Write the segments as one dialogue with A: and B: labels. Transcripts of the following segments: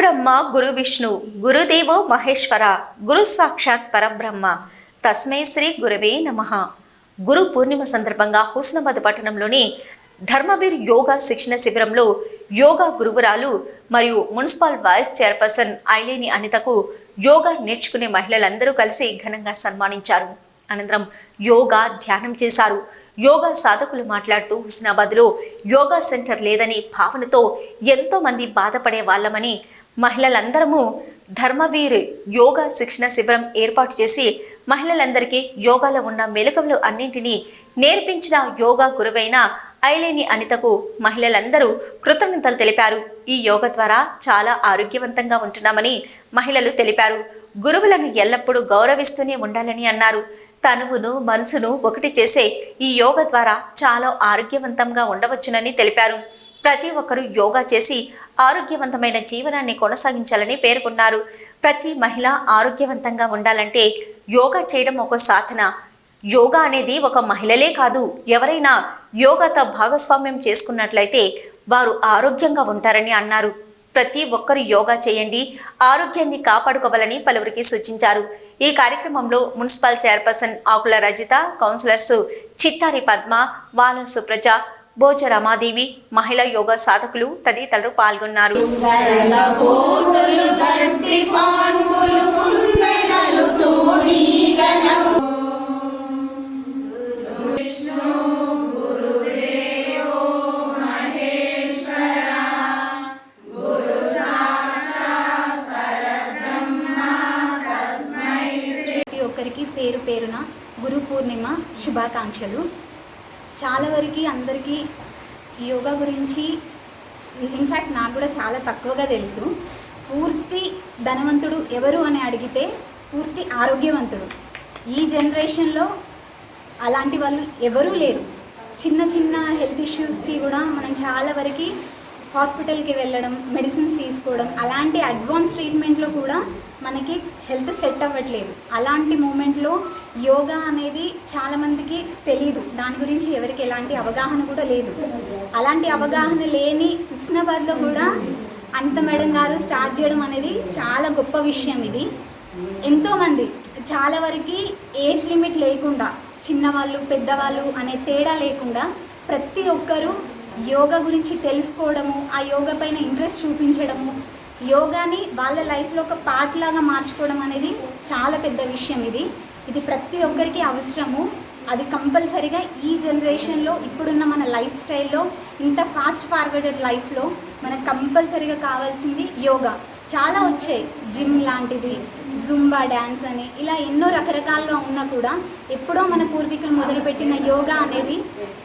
A: బ్రహ్మ గురు విష్ణు గురుదేవో మహేశ్వర గురు సాక్షాత్ పరబ్రహ్మ తస్మై శ్రీ గురవే నమః. గురు పూర్ణిమ సందర్భంగా హుస్నాబాద్ పట్టణంలోని ధర్మవీర్ యోగా శిక్షణ శిబిరంలో యోగా గురువురాలు మరియు municipal vice chairperson Aileni అనితకు yoga నేర్చుకునే మహిళలందరూ కలిసి ఘనంగా సన్మానించారు. అనంతరం యోగా ధ్యానం చేశారు. యోగా సాధకులు మాట్లాడుతూ హుస్నాబాద్లో యోగా సెంటర్ లేదని భావనతో ఎంతో మంది బాధపడే వాళ్ళమని, మహిళలందరము ధర్మవీర్ యోగా శిక్షణ శిబిరం ఏర్పాటు చేసి మహిళలందరికీ యోగాలో ఉన్న మెలకువలు అన్నింటినీ నేర్పించిన యోగా గురువైన ఐలేని అనితకు మహిళలందరూ కృతజ్ఞతలు తెలిపారు. ఈ యోగా ద్వారా చాలా ఆరోగ్యవంతంగా ఉంటున్నామని మహిళలు తెలిపారు. గురువులను ఎల్లప్పుడూ గౌరవిస్తూనే ఉండాలని అన్నారు. తనువును మనసును ఒకటి చేసే ఈ యోగా ద్వారా చాలా ఆరోగ్యవంతంగా ఉండవచ్చునని తెలిపారు. ప్రతి ఒక్కరూ యోగా చేసి ఆరోగ్యవంతమైన జీవనాన్ని కొనసాగించాలని పేర్కొన్నారు. ప్రతి మహిళ ఆరోగ్యవంతంగా ఉండాలంటే యోగా చేయడం ఒక సాధన. యోగా అనేది ఒక మహిళలే కాదు, ఎవరైనా యోగాతో భాగస్వామ్యం చేసుకున్నట్లయితే వారు ఆరోగ్యంగా ఉంటారని అన్నారు. ప్రతి ఒక్కరు యోగా చేయండి, ఆరోగ్యాన్ని కాపాడుకోవాలని పలువురికి సూచించారు. ఈ కార్యక్రమంలో మున్సిపల్ చైర్పర్సన్ ఆకుల రజిత, కౌన్సిలర్స్ చిత్తారి పద్మ, వాల సుప్రజ, భోజ రమాదేవి, మహిళా యోగా సాధకులు తదితరులు పాల్గొన్నారు.
B: ఒక్కరికి పేరు పేరున గురు పూర్ణిమ శుభాకాంక్షలు. చాలా వరకు అందరికీ యోగా గురించి ఇన్ఫ్యాక్ట్ నాకు కూడా చాలా తక్కువగా తెలుసు. పూర్తి ధనవంతుడు ఎవరు అని అడిగితే పూర్తి ఆరోగ్యవంతుడు. ఈ జనరేషన్లో అలాంటి వాళ్ళు ఎవరూ లేరు. చిన్న చిన్న హెల్త్ ఇష్యూస్కి కూడా మనం చాలా వరకు హాస్పిటల్కి వెళ్ళడం, మెడిసిన్స్ తీసుకోవడం, అలాంటి అడ్వాన్స్ ట్రీట్మెంట్లో కూడా మనకి హెల్త్ సెట్ అవ్వట్లేదు. అలాంటి మూమెంట్లో యోగా అనేది చాలామందికి తెలీదు. దాని గురించి ఎవరికి ఎలాంటి అవగాహన కూడా లేదు. అలాంటి అవగాహన లేని హుస్నాబాద్లో కూడా అనిత మేడం గారు స్టార్ట్ చేయడం అనేది చాలా గొప్ప విషయం. ఇది ఎంతోమంది చాలా వరకు ఏజ్ లిమిట్ లేకుండా, చిన్నవాళ్ళు పెద్దవాళ్ళు అనే తేడా లేకుండా ప్రతి ఒక్కరూ యోగా గురించి తెలుసుకోవడము, ఆ యోగా పైన ఇంట్రెస్ట్ చూపించడము, యోగాని వాళ్ళ లైఫ్లో ఒక పార్ట్ లాగా మార్చుకోవడం అనేది చాలా పెద్ద విషయం. ఇది ప్రతి ఒక్కరికి అవసరము. అది కంపల్సరీగా ఈ జనరేషన్లో, ఇప్పుడున్న మన లైఫ్ స్టైల్లో, ఇంత ఫాస్ట్ ఫార్వర్డెడ్ లైఫ్లో మనకు కంపల్సరీగా కావాల్సింది యోగా. చాలా వచ్చాయి, జిమ్ లాంటిది, జుంబా డ్యాన్స్ అని, ఇలా ఎన్నో రకరకాలుగా ఉన్నా కూడా ఎప్పుడో మన పూర్వీకులు మొదలుపెట్టిన యోగా అనేది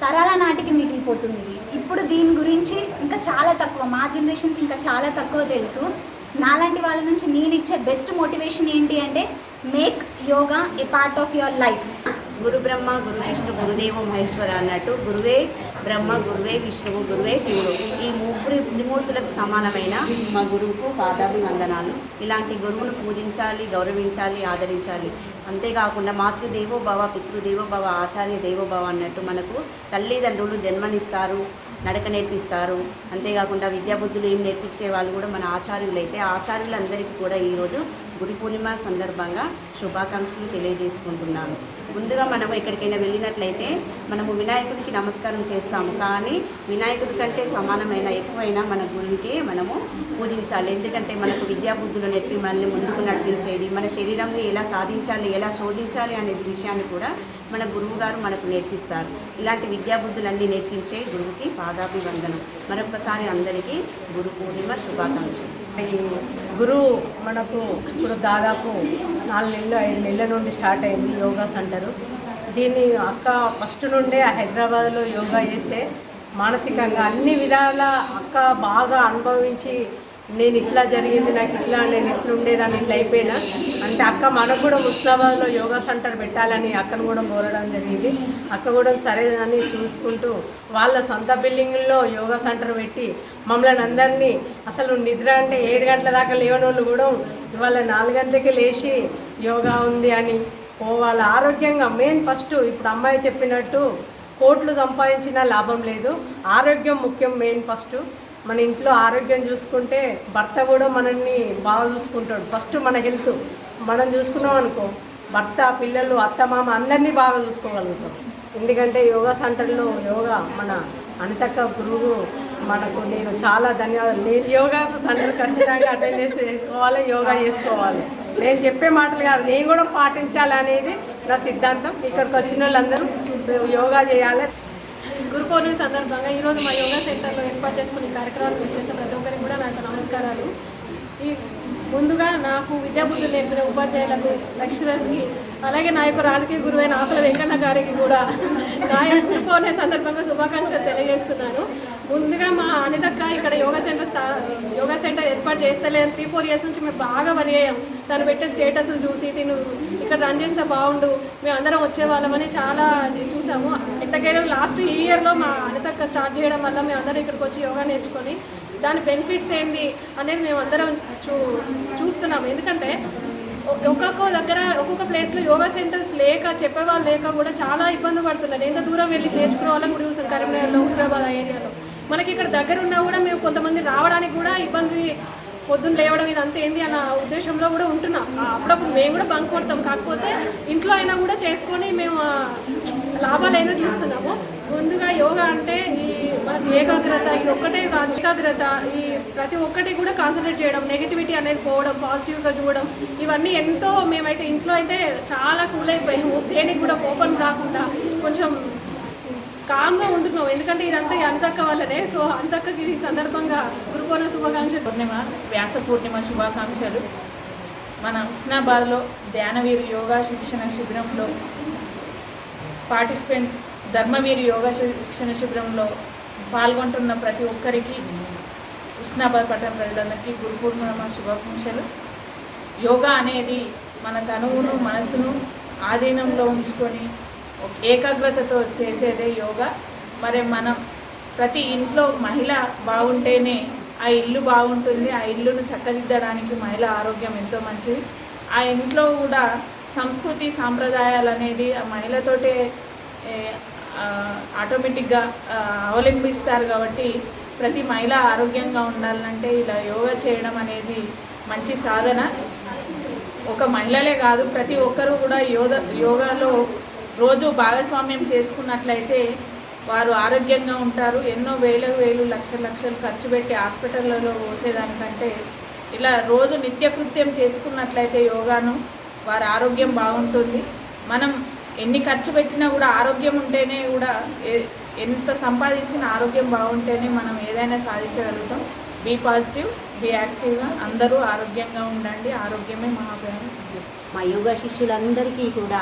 B: తరాల నాటికి మిగిలిపోతుంది. ఇప్పుడు దీని గురించి ఇంకా చాలా తక్కువ, మా జనరేషన్స్ ఇంకా చాలా తక్కువ తెలుసు. నాలాంటి వాళ్ళ నుంచి నేను ఇచ్చే బెస్ట్ మోటివేషన్ ఏంటి అంటే, make yoga a part of your life.
C: గురు బ్రహ్మ గురు విష్ణు గురుదేవో మహేశ్వర అన్నట్టు గురువే బ్రహ్మ, గురువే విష్ణువు, గురువే శివుడు, ఈ ముగ్గురు త్రిమూర్తులకు సమానమైన మా గురువుకు పాదాభివందనాలు. ఇలాంటి గురువును పూజించాలి, గౌరవించాలి, ఆదరించాలి. అంతేకాకుండా మాతృదేవోభవ, పితృదేవోభవ, ఆచార్య దేవోభవ అన్నట్టు మనకు తల్లిదండ్రులు జన్మనిస్తారు, నడక నేర్పిస్తారు. అంతేకాకుండా విద్యాబుద్ధులు ఏం నేర్పించే వాళ్ళు కూడా మన ఆచార్యులైతే, ఆచార్యులందరికీ కూడా ఈరోజు గురు పూర్ణిమ సందర్భంగా శుభాకాంక్షలు తెలియజేసుకుంటున్నాను. ముందుగా మనము ఎక్కడికైనా వెళ్ళినట్లయితే మనము వినాయకుడికి నమస్కారం చేస్తాము, కానీ వినాయకుడి కంటే సమానమైన ఎక్కువైనా మన గురువుకే మనము పూజించాలి. ఎందుకంటే మనకు విద్యాబుద్ధులు నేర్పి మనల్ని ముందుకు నడిపించేది, మన శరీరంని ఎలా సాధించాలి, ఎలా శోధించాలి అనే విషయాన్ని కూడా మన గురువు గారు మనకు నేర్పిస్తారు. ఇలాంటి విద్యాబుద్ధులన్నీ నేర్పించే గురువుకి పాదాభివందనం. మరొకసారి అందరికీ గురు పూర్ణిమ శుభాకాంక్షలు.
D: గురువు మనకు ఇప్పుడు దాదాపు 4 నెలలు 5 నెలల నుండి స్టార్ట్ అయింది యోగా సెంటరు. దీన్ని అక్క ఫస్ట్ నుండే హైదరాబాద్లో యోగా చేస్తే మానసికంగా అన్ని విధాల అక్క బాగా అనుభవించి, నేను ఇట్లా జరిగింది, నాకు ఇట్లా, నేను ఇట్లా ఉండేదాన్ని, ఇట్లా అయిపోయినా అంటే అక్క మనకు కూడా హుస్నాబాద్లో యోగా సెంటర్ పెట్టాలని అక్కను కూడా కోరడం జరిగింది. అక్క కూడా సరే అని చూసుకుంటూ వాళ్ళ సొంత బిల్డింగ్లో యోగా సెంటర్ పెట్టి మమ్మల్ని అందరినీ, అసలు నిద్ర అంటే 7 గంటల దాకా లేవని వాళ్ళు కూడా ఇవాళ 4 గంటలకి లేచి యోగా ఉంది అని పోవాలి. ఆరోగ్యంగా మెయిన్ ఫస్ట్, ఇప్పుడు అమ్మాయి చెప్పినట్టు కోట్లు సంపాదించినా లాభం లేదు, ఆరోగ్యం ముఖ్యం మెయిన్ ఫస్ట్. మన ఇంట్లో ఆరోగ్యం చూసుకుంటే భర్త కూడా మనల్ని బాగా చూసుకుంటాడు. ఫస్ట్ మన హెల్త్ మనం చూసుకున్నాం అనుకో, భర్త, పిల్లలు, అత్తమామ అందరినీ బాగా చూసుకోగలుగుతాం. ఎందుకంటే యోగా సెంటర్లో యోగా మన అనితక్క గురువు మనకు నేను చాలా ధన్యవాదాలు. నేను యోగా సెంటర్ ఖచ్చితంగా అటెండెన్స్ చేసుకోవాలి, యోగా చేసుకోవాలి. నేను చెప్పే మాటలు కాదు, నేను కూడా పాటించాలనేది నా సిద్ధాంతం. ఇక్కడికి వచ్చిన వాళ్ళందరూ యోగా చేయాలి.
E: గురు పౌర్ణమి సందర్భంగా ఈరోజు మా యోగా సెంటర్లో ఏర్పాటు చేసుకునే కార్యక్రమాలు చేసిన ప్రతి ఒక్కరికి కూడా నాకు నమస్కారాలు. ముందుగా నాకు విద్యాబుద్ధులు నేర్పిన ఉపాధ్యాయులకు, లెక్చరర్స్కి, అలాగే నా యొక్క రాజకీయ గురువైన ఆకుల వెంకన్న గారికి కూడా నా గురు పౌర్ణమి సందర్భంగా శుభాకాంక్షలు తెలియజేస్తున్నాను. ముందుగా మా అనితక్క ఇక్కడ యోగా సెంటర్ ఏర్పాటు చేస్తలేదు 3-4 ఇయర్స్ నుంచి మేము బాగా వరి అయ్యాం. తను పెట్టే స్టేటస్లు చూసి తిను ఇక్కడ రన్ చేస్తే బాగుండు, మేము అందరం వచ్చేవాళ్ళమని చాలా చూసాము. ఎట్టకేలో లాస్ట్ ఇయర్లో మా అనితక్క స్టార్ట్ చేయడం వల్ల మేము అందరం ఇక్కడికి వచ్చి యోగా నేర్చుకొని దాని బెనిఫిట్స్ ఏంటి అనేది మేము అందరం చూస్తున్నాము. ఎందుకంటే ఒక్కొక్క దగ్గర ఒక్కొక్క ప్లేస్లో యోగా సెంటర్స్ లేక, చెప్పేవాళ్ళు లేక కూడా చాలా ఇబ్బంది పడుతున్నారు. ఎంత దూరం వెళ్ళి నేర్చుకునే వాళ్ళని కూడా చూసాం కరీంనగర్లో, హైదరాబాద్ ఏరియాలో. మనకి ఇక్కడ దగ్గర ఉన్నా కూడా మేము కొంతమంది రావడానికి కూడా ఇబ్బంది, పొద్దున్న లేవడం ఇదంతా ఏంది అన్న ఉద్దేశంలో కూడా ఉంటున్నాం. అప్పుడప్పుడు మేము కూడా బంక్ కొడతాం, కాకపోతే ఇంట్లో అయినా కూడా చేసుకొని మేము లాభాలైనా చూస్తున్నాము. ముందుగా యోగా అంటే ఈ మనకి ఏకాగ్రత, ఇది ఒక్కటే కాదు, ఏకాగ్రత ఈ ప్రతి ఒక్కటి కూడా కాన్సన్ట్రేట్ చేయడం, నెగిటివిటీ అనేది పోవడం, పాజిటివ్గా చూడడం, ఇవన్నీ ఎంతో మేమైతే ఇంట్లో అయితే చాలా కూల్ అయిపోయాము. దేనికి కూడా కోపం రాకుండా కొంచెం కామ్గా ఉంటున్నాం. ఎందుకంటే ఇదంతా అంతక్క వల్లనే. సో అంతక్కకి ఈ సందర్భంగా గురు పౌర్ణమి శుభాకాంక్షలు.
F: వ్యాస పూర్ణిమ శుభాకాంక్షలు. మన హుస్నాబాద్లో ధ్యానవీరు యోగా శిక్షణ శిబిరంలో ధర్మవీరు యోగా శిక్షణ శిబిరంలో పాల్గొంటున్న ప్రతి ఒక్కరికి, హుస్నాబాద్ పట్టణ ప్రజలందరికీ గురు పూర్ణిమ శుభాకాంక్షలు. యోగా అనేది మన తనువును, మనసును ఆధీనంలో ఉంచుకొని ఏకాగ్రతతో చేసేదే యోగా. మరి మనం ప్రతి ఇంట్లో మహిళ బాగుంటేనే ఆ ఇల్లు బాగుంటుంది. ఆ ఇల్లును చక్కదిద్దడానికి మహిళ ఆరోగ్యం ఎంతో మంచిది. ఆ ఇంట్లో కూడా సంస్కృతి సాంప్రదాయాలు అనేది ఆ మహిళతోటే ఆటోమేటిక్గా అవలంబిస్తారు. కాబట్టి ప్రతి మహిళ ఆరోగ్యంగా ఉండాలంటే ఇలా యోగా చేయడం అనేది మంచి సాధన. ఒక మహిళలే కాదు, ప్రతి ఒక్కరూ కూడా యోగాలో రోజు భాగస్వామ్యం చేసుకున్నట్లయితే వారు ఆరోగ్యంగా ఉంటారు. ఎన్నో వేలు లక్షలు ఖర్చు పెట్టి హాస్పిటళ్ళలో పోసేదానికంటే ఇలా రోజు నిత్యకృత్యం చేసుకున్నట్లయితే యోగాను వారి ఆరోగ్యం బాగుంటుంది. మనం ఎన్ని ఖర్చు పెట్టినా కూడా ఆరోగ్యం ఉంటేనే కూడా, ఎంత సంపాదించిన ఆరోగ్యం బాగుంటేనే మనం ఏదైనా సాధించగలుగుతాం. బీ పాజిటివ్, బీ యాక్టివ్గా, అందరూ ఆరోగ్యంగా ఉండండి. ఆరోగ్యమే మహాభాగ్యం.
C: మా యోగా శిష్యులందరికీ కూడా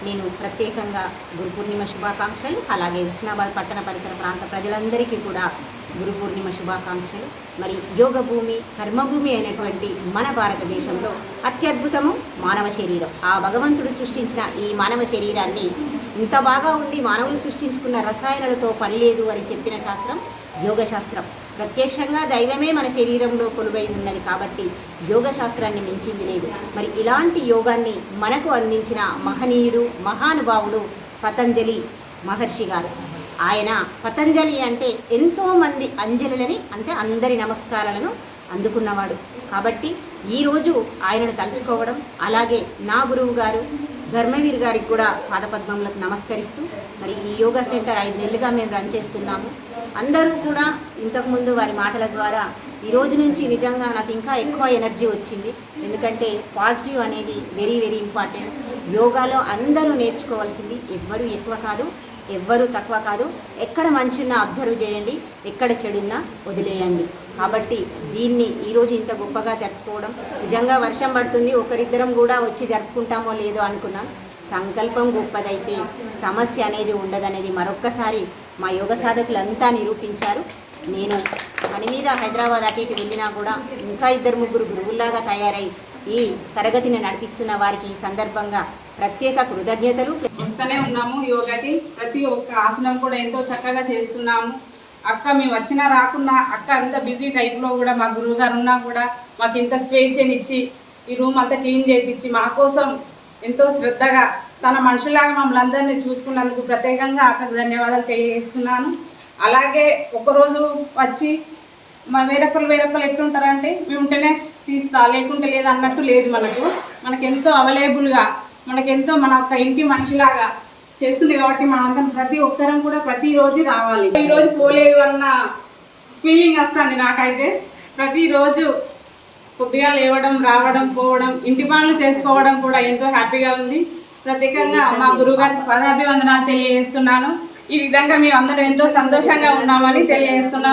C: నేను ప్రత్యేకంగా గురు పూర్ణిమ శుభాకాంక్షలు. అలాగే హుస్నాబాద్ పట్టణ పరిసర ప్రాంత ప్రజలందరికీ కూడా గురు పూర్ణిమ శుభాకాంక్షలు. మరి యోగ భూమి, కర్మభూమి అయినటువంటి మన భారతదేశంలో అత్యద్భుతము మానవ శరీరం. ఆ భగవంతుడు సృష్టించిన ఈ మానవ శరీరాన్ని ఇంత బాగా ఉండి మానవులు సృష్టించుకున్న రసాయనాలతో పని లేదు అని చెప్పిన శాస్త్రం యోగ శాస్త్రం. ప్రత్యక్షంగా దైవమే మన శరీరంలో కొలువై ఉన్నది కాబట్టి యోగ శాస్త్రాన్ని మించింది లేదు. మరి ఇలాంటి యోగాన్ని మనకు అందించిన మహనీయుడు, మహానుభావుడు పతంజలి మహర్షి గారు. ఆయన పతంజలి అంటే ఎంతోమంది అంజలులని, అంటే అందరి నమస్కారాలను అందుకున్నవాడు. కాబట్టి ఈరోజు ఆయనను తలుచుకోవడం, అలాగే నా గురువు గారు ధర్మవీర్ గారికి కూడా పాదపద్మములకు నమస్కరిస్తూ, మరి ఈ యోగా సెంటర్ 5 నెలలుగా మేము రన్ చేస్తున్నాము. అందరూ కూడా ఇంతకుముందు వారి మాటల ద్వారా ఈ రోజు నుంచి నిజంగా నాకు ఇంకా ఎక్కువ ఎనర్జీ వచ్చింది. ఎందుకంటే పాజిటివ్ అనేది వెరీ ఇంపార్టెంట్. యోగాలో అందరూ నేర్చుకోవాల్సింది. ఎవ్వరూ ఎక్కువ కాదు, ఎవ్వరూ తక్కువ కాదు. ఎక్కడ మంచి ఉన్నా అబ్జర్వ్ చేయండి, ఎక్కడ చెడున్నా వదిలేయండి. కాబట్టి దీన్ని ఈరోజు ఇంత గొప్పగా జరుపుకోవడం, నిజంగా వర్షం పడుతుంది, ఒకరిద్దరం కూడా వచ్చి జరుపుకుంటామో లేదో అనుకున్నాం. సంకల్పం గొప్పదైతే సమస్య అనేది ఉండదనేది మరొక్కసారి మా యోగ సాధకులంతా నిరూపించారు. నేను పని మీద హైదరాబాద్ అటు ఇటు వెళ్ళినా కూడా ఇంకా 2-3 గురువుల్లాగా తయారై ఈ తరగతిని నడిపిస్తున్న వారికి ఈ సందర్భంగా ప్రత్యేక కృతజ్ఞతలు.
G: వస్తూనే ఉన్నాము యోగాకి. ప్రతి ఒక్క ఆసనం కూడా ఎంతో చక్కగా చేస్తున్నాము. అక్క మేము వచ్చినా రాకున్నా, అక్క అంత బిజీ టైప్లో కూడా మా గురువు గారు ఉన్నా కూడా మాకు ఇంత స్వేచ్ఛనిచ్చి ఈ రూమ్ అంతా క్లీన్ చేయించి మా కోసం ఎంతో శ్రద్ధగా తన మనుషులాగా మమ్మల్ని అందరినీ చూసుకున్నందుకు ప్రత్యేకంగా అక్కకు ధన్యవాదాలు తెలియజేస్తున్నాను. అలాగే ఒకరోజు వచ్చి వేరొకరు ఎట్లుంటారంటే మేము ఉంటేనే తీస్తా లేకుంటే లేదు అన్నట్టు లేదు. మనకెంతో అవైలబుల్గా మనకెంతో మన ఒక ఇంటి మనిషిలాగా చేస్తుంది కాబట్టి మనందరం ప్రతి ఒక్కరం కూడా ప్రతిరోజు రావాలి. ఈరోజు పోలేదు అన్న ఫీలింగ్ వస్తుంది నాకైతే. ప్రతిరోజు కొద్దిగా లేవడం, రావడం, పోవడం, ఇంటి పనులు చేసుకోవడం కూడా ఎంతో హ్యాపీగా ఉంది. ప్రత్యేకంగా మా గురువుగారికి పదాభివందనాలు తెలియజేస్తున్నాను. ఈ విధంగా మేము అందరం ఎంతో సంతోషంగా ఉన్నామని తెలియజేస్తున్నాం.